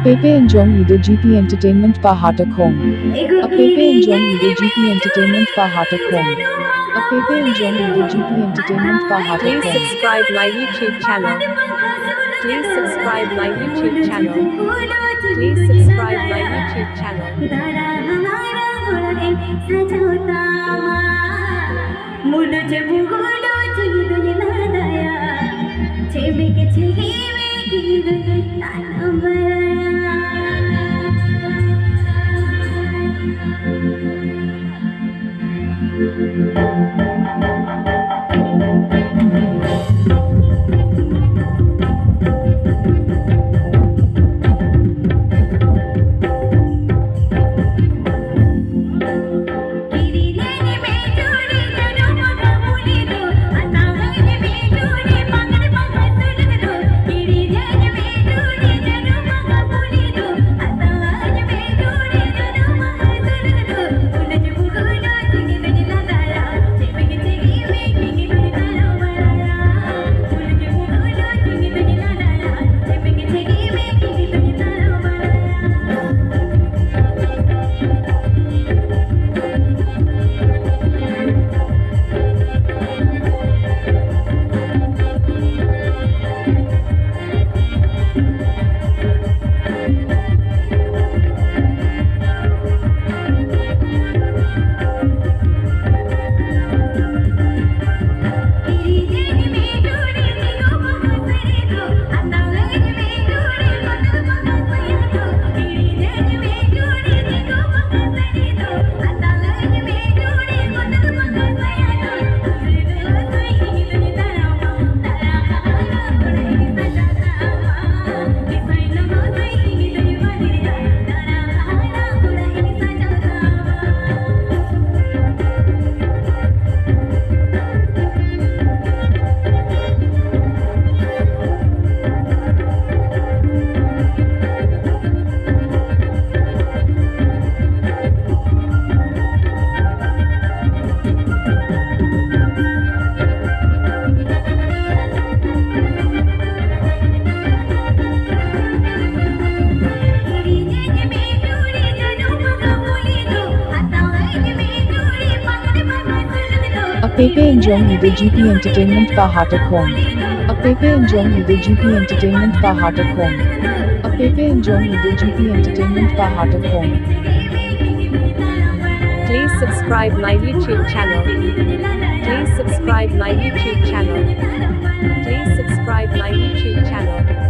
Apepe enjoying Ido GP Entertainment Pahatak Home. Apepe enjoying Ido GP Entertainment Pahatak Home. Apepe enjoying Ido GP Entertainment Pahatak Please Home. subscribe my YouTube channel. Please subscribe my YouTube channel. Please subscribe my YouTube channel. Apepe enjoying Ido GP Entertainment Pahatak Home. Apepe enjoying Ido GP Entertainment Pahatak Home. Apepe enjoying Ido GP Entertainment Pahatak Home. Please subscribe my YouTube channel. Please subscribe my YouTube channel. Please subscribe my YouTube channel.